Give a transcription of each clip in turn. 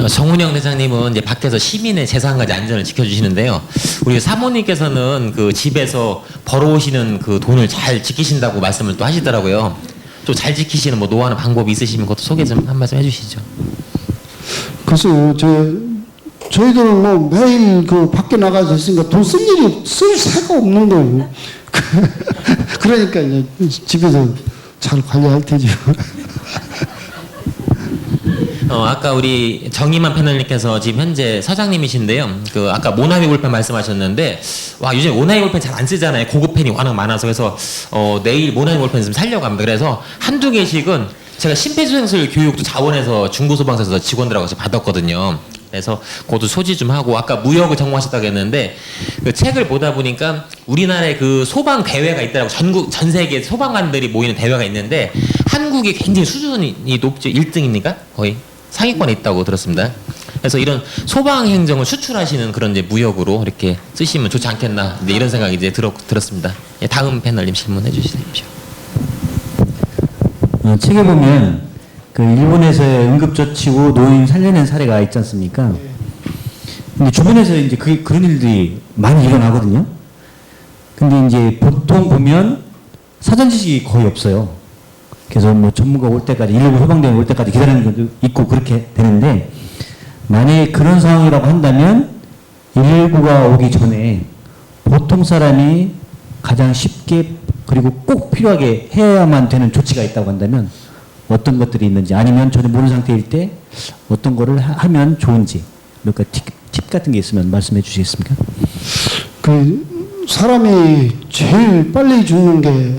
정운영 대장님은 이제 밖에서 시민의 재산까지 안전을 지켜주시는데요. 우리 사모님께서는 그 집에서 벌어오시는 그 돈을 잘 지키신다고 말씀을 또 하시더라고요. 좀 잘 지키시는 뭐 노하우나 방법이 있으시면 그것도 소개 좀 한 말씀 해주시죠. 글쎄요, 저희들은 뭐 매일 그 밖에 나가서 있으니까 돈 쓸 일이 쓸 새가 없는 거예요. 그러니까 이제 집에서 잘 관리할 테죠. 아까 우리 정의만 패널님께서 지금 현재 서장님이신데요. 그 아까 모나미 볼펜 말씀하셨는데, 와 요즘 모나미 볼펜 잘 안 쓰잖아요. 고급 펜이 워낙 많아서. 그래서 내일 모나미 볼펜 좀 살려고 합니다. 그래서 한두 개씩은 제가 심폐소생술 교육도 자원에서 중고소방서에서 직원들하고 받았거든요. 그래서 그것도 소지 좀 하고, 아까 무역을 전공하셨다고 했는데 그 책을 보다 보니까 우리나라에 그 소방 대회가 있더라고. 전 세계 소방관들이 모이는 대회가 있는데 한국이 굉장히 수준이 높죠. 1등입니까? 거의 상위권에 있다고 들었습니다. 그래서 이런 소방 행정을 수출하시는 그런 이제 무역으로 이렇게 쓰시면 좋지 않겠나, 이제 이런 생각이 이제 들었습니다. 예, 다음 패널님 질문해 주십시오. 책에 보면 그 일본에서의 응급조치후 노인 살려낸 사례가 있지 않습니까? 근데 주변에서 이제 그런 일들이 많이 일어나거든요. 근데 이제 보통 보면 사전 지식이 거의 없어요. 그래서 뭐 전문가 올 때까지, 119 소방대원 올 때까지 기다리는 것도 있고 그렇게 되는데, 만약에 그런 상황이라고 한다면 119가 오기 전에 보통 사람이 가장 쉽게 그리고 꼭 필요하게 해야만 되는 조치가 있다고 한다면 어떤 것들이 있는지, 아니면 전혀 모르는 상태일 때 어떤 거를 하면 좋은지, 몇 가지 팁 같은 게 있으면 말씀해 주시겠습니까? 그 사람이 제일 빨리 죽는 게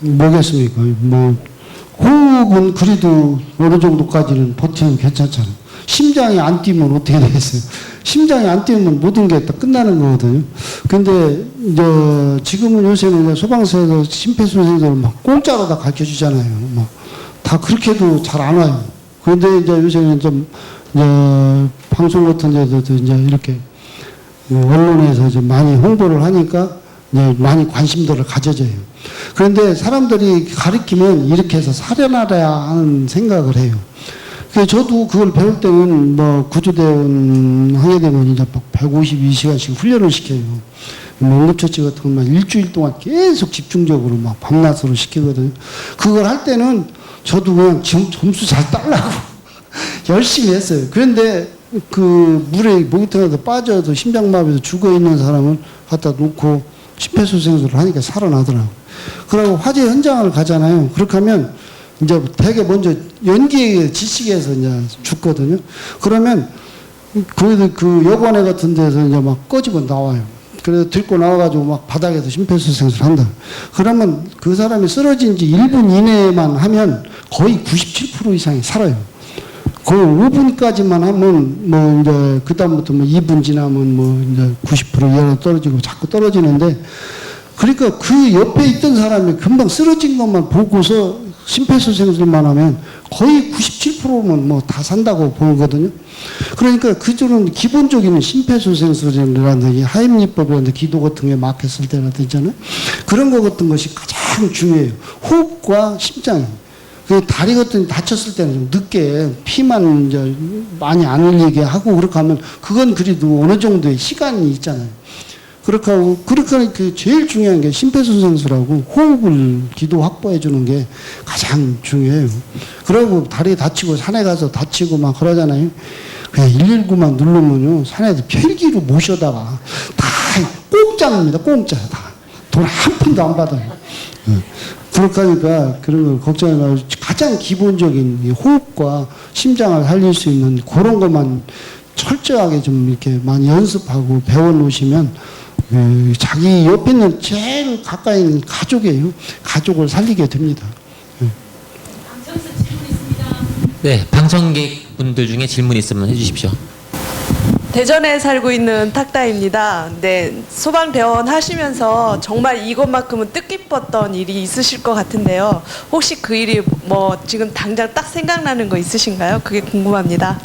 뭐겠습니까? 뭐 호흡은 그래도 어느 정도까지는 버티면 괜찮잖아요. 심장이 안 뛰면 어떻게 되겠어요? 심장이 안 뛰면 모든 게 다 끝나는 거거든요. 근데 지금은 요새는 소방서에서 심폐소생술을 막 공짜로 다 가르쳐 주잖아요. 막 다 그렇게도 잘 안 와요. 그런데 이제 요새는 좀 방송 같은 데서도 이제 이렇게 언론에서 좀 많이 홍보를 하니까 이제 많이 관심들을 가져져요. 그런데 사람들이 가르치면 이렇게 해서 살아나야 하는 생각을 해요. 그래서 저도 그걸 배울 때는 뭐 구조대원 하게 되면 이제 152시간씩 훈련을 시켜요. 뭐 응급처치 같은 것만 일주일 동안 계속 집중적으로 막 밤낮으로 시키거든요. 그걸 할 때는 저도 그냥 점수 잘 따려고 열심히 했어요. 그런데 그 물에 목욕탕에서 빠져도 심장마비에서 죽어 있는 사람을 갖다 놓고 심폐소생술을 하니까 살아나더라고. 그리고 화재 현장을 가잖아요. 그렇게 하면 이제 되게 먼저 연기에 지식에서 이제 죽거든요. 그러면 그 여관에 같은 데서 이제 막 꺼지고 나와요. 그래서 들고 나와가지고 막 바닥에서 심폐소생술 한다. 그러면 그 사람이 쓰러진 지 1분 이내에만 하면 거의 97% 이상이 살아요. 거의 5분까지만 하면 뭐 이제 그다음부터 뭐 2분 지나면 뭐 이제 90% 이하로 떨어지고 자꾸 떨어지는데, 그러니까 그 옆에 있던 사람이 금방 쓰러진 것만 보고서 심폐소생술만 하면 거의 97%는 뭐 다 산다고 보거든요. 그러니까 그들은 기본적인 심폐소생술이라든지 하임리법이라든지 기도 같은 게 막혔을 때라든지 있잖아요. 그런 거 같은 것이 가장 중요해요. 호흡과 심장이. 그 다리 같은 데 다쳤을 때는 좀 늦게 피만 이제 많이 안 흘리게 하고 그렇게 하면 그건 그래도 어느 정도의 시간이 있잖아요. 그렇게 하고, 그렇게 그 제일 중요한 게 심폐소생술하고 호흡을 기도 확보해 주는 게 가장 중요해요. 그러고 다리 다치고 산에 가서 다치고 막 그러잖아요. 그냥 119만 누르면요, 산에서 헬기로 모셔다가 다 공짜입니다. 공짜. 다. 돈 한 푼도 안 받아요. 그렇게 하니까 그런 걸 걱정해 말고 가장 기본적인 호흡과 심장을 살릴 수 있는 그런 것만 철저하게 좀 이렇게 많이 연습하고 배워 놓으시면 자기 옆에 있는 제일 가까이 있는 가족이에요. 가족을 살리게 됩니다. 방청석 질문 있습니다. 네, 방청객 분들 중에 질문 있으면 해주십시오. 대전에 살고 있는 탁다입니다. 네, 소방대원 하시면서 정말 이것만큼은 뜻깊었던 일이 있으실 것 같은데요. 혹시 그 일이 뭐 지금 당장 딱 생각나는 거 있으신가요? 그게 궁금합니다.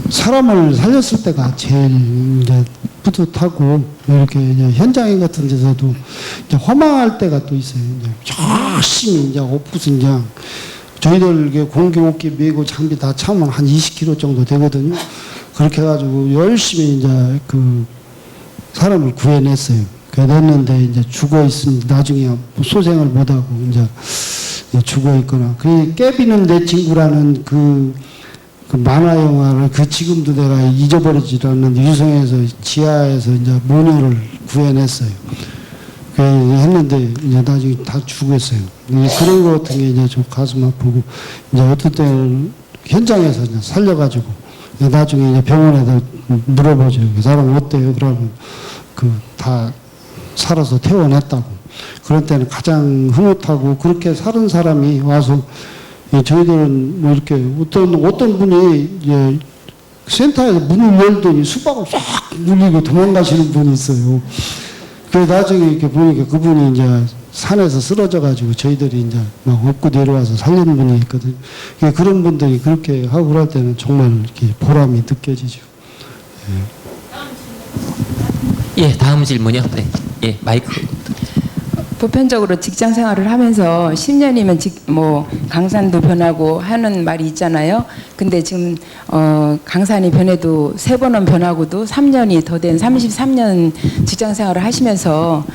사람을 살렸을 때가 제일 이제 뿌듯하고, 이렇게 이제 현장인 같은 데서도 이제 허망할 때가 또 있어요. 이제 열심히 이제 엎고서 이제 저희들 이게 공기, 옷기, 메고 장비 다 차면 한 20kg 정도 되거든요. 그렇게 해가지고 열심히 이제 그 사람을 구해냈어요. 구해냈는데 이제 죽어 있으면 나중에 소생을 못하고 이제 죽어 있거나. 그 깨비는 내 친구라는 그 만화 영화를 지금도 내가 잊어버리지 않는 유성에서 지하에서 이제 모녀를 구해냈어요. 했는데 이제 나중에 다 죽었어요. 그런 거 같은 게 이제 좀 가슴 아프고 이제 어떤 때는 현장에서 이제 살려가지고 나중에 이제 병원에다 물어보죠. 그 사람 어때요? 그러면 다 살아서 퇴원했다고. 그런 때는 가장 흐뭇하고 그렇게 사는 사람이 와서 저희들은 뭐 이렇게 어떤 분이 이제 센터에서 문을 열더니 수박을 쫙 물리고 도망가시는 분이 있어요. 그래서 나중에 이렇게 보니까 그분이 이제 산에서 쓰러져가지고 저희들이 이제 막 업고 내려와서 살리는 분이 있거든요. 그런 분들이 그렇게 하고 그럴 때는 정말 이렇게 보람이 느껴지죠. 예, 다음 질문이요. 네, 예, 마이크. 보편적으로 직장 생활을 하면서 10년이면 뭐 강산도 변하고 하는 말이 있잖아요. 근데 지금 강산이 변해도 3번은 변하고도 3년이 더 된 33년 직장 생활을 하시면서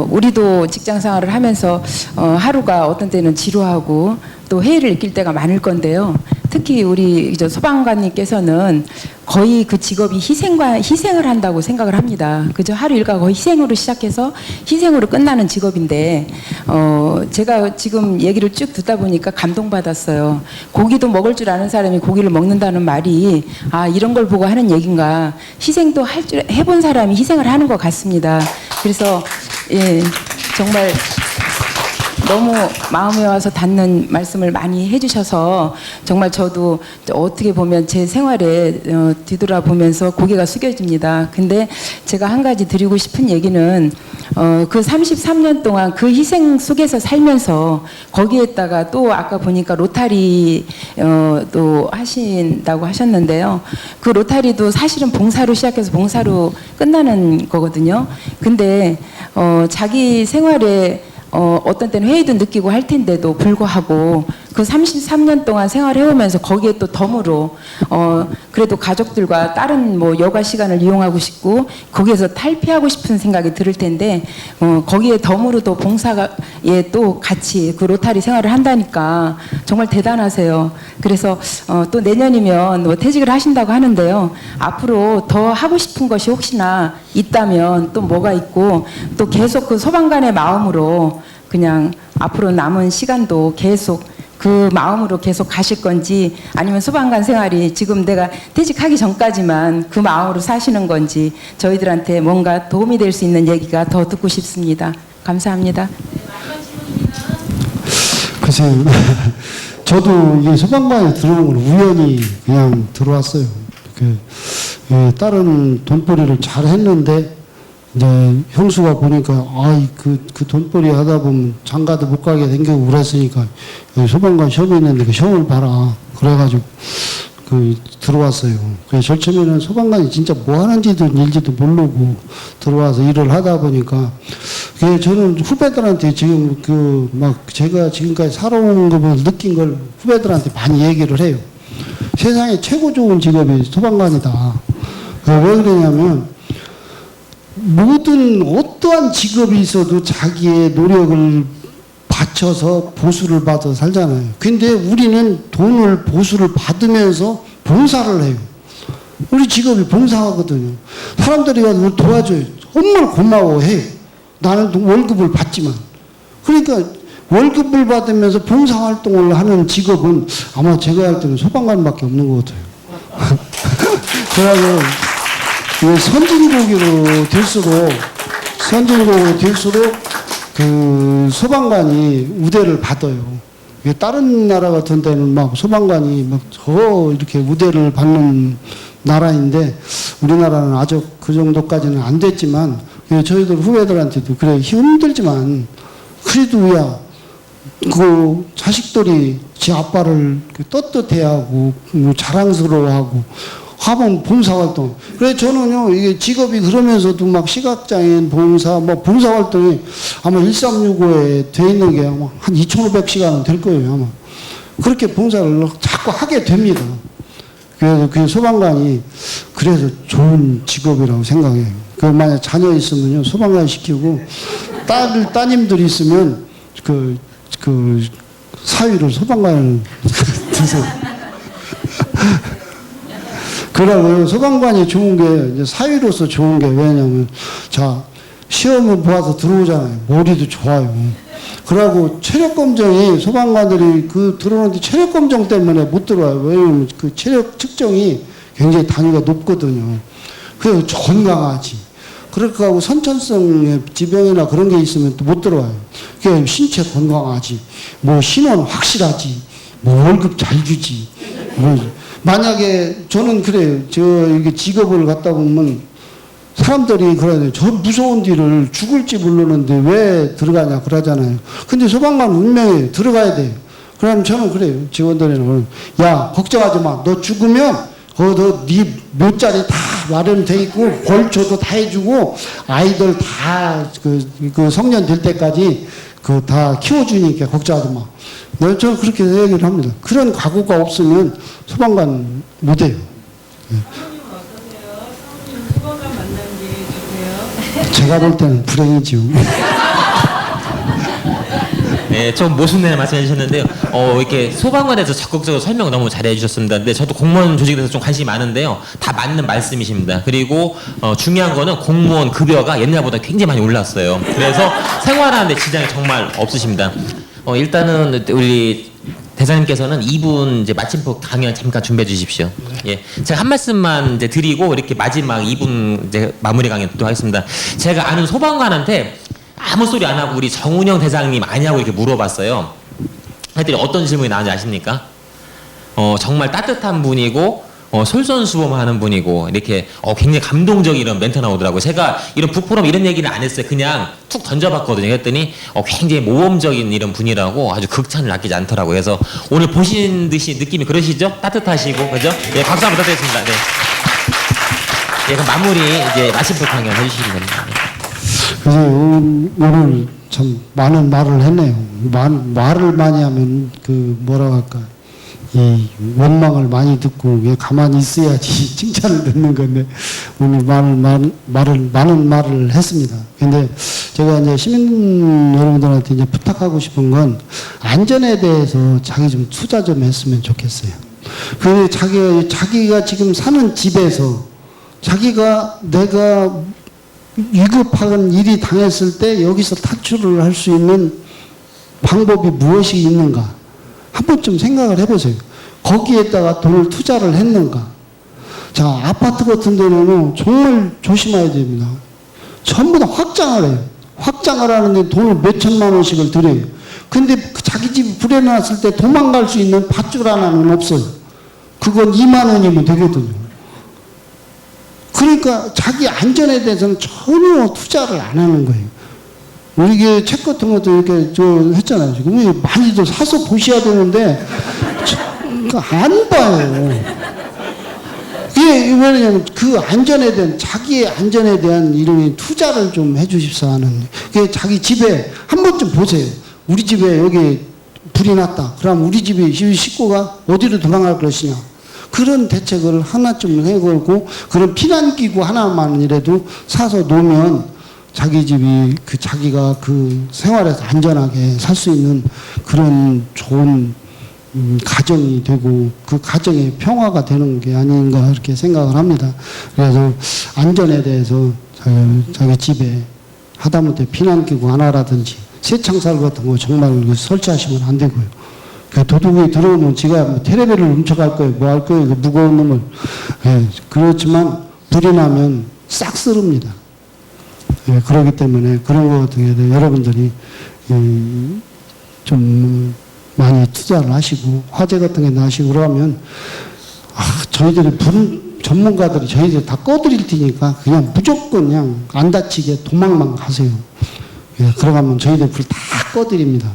우리도 직장 생활을 하면서 하루가 어떤 때는 지루하고 또 회의를 느낄 때가 많을 건데요. 특히 우리 소방관님께서는 거의 그 직업이 희생을 한다고 생각을 합니다. 그저 하루 일과가 거의 희생으로 시작해서 희생으로 끝나는 직업인데 제가 지금 얘기를 쭉 듣다 보니까 감동받았어요. 고기도 먹을 줄 아는 사람이 고기를 먹는다는 말이 이런 걸 보고 하는 얘기인가. 희생도 해본 사람이 희생을 하는 것 같습니다. 그래서 예, 정말 너무 마음에 와서 닿는 말씀을 많이 해주셔서 정말 저도 어떻게 보면 제 생활에 뒤돌아보면서 고개가 숙여집니다. 근데 제가 한 가지 드리고 싶은 얘기는 그 33년 동안 그 희생 속에서 살면서 거기에다가 또 아까 보니까 로타리 또 하신다고 하셨는데요. 그 로타리도 사실은 봉사로 시작해서 봉사로 끝나는 거거든요. 근데 자기 생활에 어떤 때는 회의도 느끼고 할 텐데도 불구하고 그 33년 동안 생활해오면서 거기에 또 덤으로 그래도 가족들과 다른 뭐 여가 시간을 이용하고 싶고 거기에서 탈피하고 싶은 생각이 들을 텐데 거기에 덤으로 또 봉사에 또 같이 그 로타리 생활을 한다니까 정말 대단하세요. 그래서 또 내년이면 뭐 퇴직을 하신다고 하는데요. 앞으로 더 하고 싶은 것이 혹시나 있다면 또 뭐가 있고 또 계속 그 소방관의 마음으로 그냥 앞으로 남은 시간도 계속 그 마음으로 계속 가실 건지 아니면 소방관 생활이 지금 내가 퇴직하기 전까지만 그 마음으로 사시는 건지 저희들한테 뭔가 도움이 될 수 있는 얘기가 더 듣고 싶습니다. 감사합니다. 글쎄요. 저도 이게 소방관에 들어온 걸 우연히 그냥 들어왔어요. 다른 돈벌이를 잘 했는데 이제 형수가 보니까 그 돈벌이 하다 보면 장가도 못 가게 생기고 그랬으니까 소방관 시험이 있는데 그 시험을 봐라 그래가지고 들어왔어요. 그래서 제일 처음에는 소방관이 진짜 뭐 하는지도 일지도 모르고 들어와서 일을 하다 보니까 저는 후배들한테 지금 제가 지금까지 살아온 거 보면서 느낀 걸 후배들한테 많이 얘기를 해요. 세상에 최고 좋은 직업이 소방관이다. 왜 그러냐면 모든 어떠한 직업이 있어도 자기의 노력을 바쳐서 보수를 받아 살잖아요. 근데 우리는 돈을 보수를 받으면서 봉사를 해요. 우리 직업이 봉사하거든요. 사람들이 와서 도와줘요. 정말 고마워해요. 나는 월급을 받지만. 그러니까 월급을 받으면서 봉사활동을 하는 직업은 아마 제가 할 때는 소방관밖에 없는 것 같아요. 그래서 선진국으로 될수록 그 소방관이 우대를 받아요. 다른 나라 같은 데는 막 소방관이 막 더 이렇게 우대를 받는 나라인데 우리나라는 아직 그 정도까지는 안 됐지만 저희들 후배들한테도 그래 힘들지만 그래도 그 자식들이 지 아빠를 떳떳해하고 자랑스러워하고 하면 봉사활동. 그래서 저는요, 이게 직업이 그러면서도 막 시각장애인 봉사, 봉사활동이 아마 1365에 돼 있는 게 아마 한 2,500시간은 될 거예요, 아마. 그렇게 봉사를 자꾸 하게 됩니다. 그래서 그 소방관이 그래서 좋은 직업이라고 생각해요. 그 만약 자녀 있으면요 소방관 시키고 따님들이 있으면 그 사위를 소방관을 드세요. 그러고요 소방관이 좋은 게 이제 사위로서 좋은 게 왜냐면 자 시험을 보아서 들어오잖아요. 머리도 좋아요. 그러고 체력 검정이 소방관들이 그 들어오는데 체력 검정 때문에 못 들어와요. 왜냐면 그 체력 측정이 굉장히 단위가 높거든요. 그래서 건강하지. 그렇게 하고 선천성의 지병이나 그런 게 있으면 또 못 들어와요. 그게 신체 건강하지. 뭐 신원 확실하지. 뭐 월급 잘 주지. 뭐 만약에 저는 그래요. 저 이게 직업을 갖다 보면 사람들이 그러네. 저 무서운 일을 죽을지 모르는데 왜 들어가냐 그러잖아요. 근데 소방관 운명에 들어가야 돼요. 그럼 저는 그래요. 직원들에는 야 걱정하지 마. 너 죽으면 네 묘자리 다 마련돼 있고 벌초도 다 해주고 아이들 다 그 성년 될 때까지 그 다 키워주니까 걱정하지 마. 저는 그렇게 얘기를 합니다. 그런 각오가 없으면 소방관 못 해요. 제가 볼 때는 불행이지요. 네, 좀 모순되는 말씀해 주셨는데요. 이렇게 소방관에 대해서 적극적으로 설명 너무 잘해 주셨습니다. 근데 저도 공무원 조직에 대해서 좀 관심이 많은데요. 다 맞는 말씀이십니다. 그리고 중요한 거는 공무원 급여가 옛날보다 굉장히 많이 올랐어요. 그래서 생활하는데 지장이 정말 없으십니다. 일단은 우리 대사님께서는 2분 이제 마침표 강연 잠깐 준비해 주십시오. 예, 제가 한 말씀만 이제 드리고 이렇게 마지막 2분 이제 마무리 강연 또 하겠습니다. 제가 아는 소방관한테 아무 소리 안 하고 우리 정운영 대장님 아냐고 이렇게 물어봤어요. 했더니 어떤 질문이 나왔는지 아십니까? 정말 따뜻한 분이고 솔선수범하는 분이고 이렇게 굉장히 감동적인 이런 멘트 나오더라고요. 제가 이런 북포럼 이런 얘기는 안 했어요. 그냥 툭 던져봤거든요. 했더니 굉장히 모범적인 이런 분이라고 아주 극찬을 아끼지 않더라고요. 그래서 오늘 보신 듯이 느낌이 그러시죠? 따뜻하시고 그죠? 예, 박수 한번 부탁드리겠습니다. 네. 예, 그럼 마무리 이제 마침표 강연 해주시면 됩니다. 그래서 오늘 참 많은 말을 했네요. 말을 많이 하면 그 뭐라고 할까 이 원망을 많이 듣고 왜 가만히 있어야지 칭찬을 듣는 건데 오늘 많은 말을 했습니다. 근데 제가 이제 시민 여러분들한테 이제 부탁하고 싶은 건 안전에 대해서 자기 좀 투자 좀 했으면 좋겠어요. 그 자기가 지금 사는 집에서 자기가 내가 위급한 일이 당했을 때 여기서 탈출을 할 수 있는 방법이 무엇이 있는가 한 번쯤 생각을 해보세요. 거기에다가 돈을 투자를 했는가. 자, 아파트 같은 데는 정말 조심해야 됩니다. 전부 다 확장을 해요. 확장을 하는데 돈을 몇 천만 원씩을 들여요. 근데 자기 집이 불에 났을 때 도망갈 수 있는 밧줄 하나는 없어요. 그건 2만 원이면 되거든요. 그러니까 자기 안전에 대해서는 전혀 투자를 안 하는 거예요. 우리 이게 책 같은 것도 이렇게 했잖아요. 지금 많이들 사서 보셔야 되는데 안 봐요. 이게 왜냐면 그 안전에 대한 자기의 안전에 대한 이런 투자를 좀 해주십사 하는. 그 자기 집에 한 번쯤 보세요. 우리 집에 여기 불이 났다. 그럼 우리 집에 식구가 어디로 도망갈 것이냐. 그런 대책을 하나쯤 해걸고 그런 피난기구 하나만이라도 사서 놓으면 자기 집이 자기가 그 생활에서 안전하게 살 수 있는 그런 좋은 가정이 되고 그 가정의 평화가 되는 게 아닌가 이렇게 생각을 합니다. 그래서 안전에 대해서 자기 집에 하다못해 피난기구 하나라든지 쇠창살 같은 거 정말 설치하시면 안 되고요. 도둑이 들어오면 지가 뭐 텔레비를 훔쳐갈 거예요. 뭐 할 거예요. 그 무거운 놈을. 예, 그렇지만 불이 나면 싹 쓰릅니다. 예, 그렇기 때문에 그런 것 같은 경우에 여러분들이 좀 많이 투자를 하시고 화재 같은 게 나시고 그러면 저희들이 전문가들이 저희들 다 꺼드릴 테니까 그냥 무조건 그냥 안 다치게 도망만 가세요. 예, 그러가면 저희들 불 다 꺼드립니다.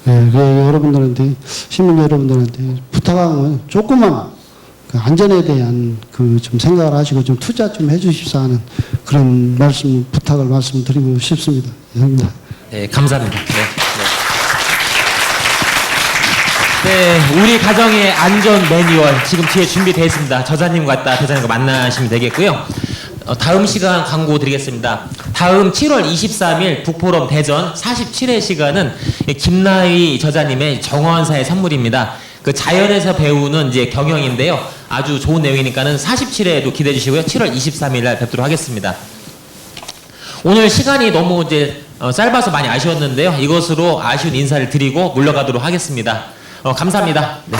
예, 그래서 여러분들한테, 시민 여러분들한테 부탁하는 건 조금만 그 안전에 대한 그 좀 생각을 하시고 좀 투자 좀 해주십사 하는 그런 부탁을 말씀드리고 싶습니다. 감사합니다. 네, 감사합니다. 네, 네. 네, 우리 가정의 안전 매뉴얼 지금 뒤에 준비되어 있습니다. 저자님 같다 대자님과 만나시면 되겠고요. 다음 시간 광고 드리겠습니다. 다음 7월 23일 북포럼 대전 47회 시간은 김나희 저자님의 정원사의 선물입니다. 그 자연에서 배우는 이제 경영인데요. 아주 좋은 내용이니까는 47회에도 기대해 주시고요. 7월 23일 날 뵙도록 하겠습니다. 오늘 시간이 너무 이제 짧아서 많이 아쉬웠는데요. 이것으로 아쉬운 인사를 드리고 물러가도록 하겠습니다. 감사합니다. 네.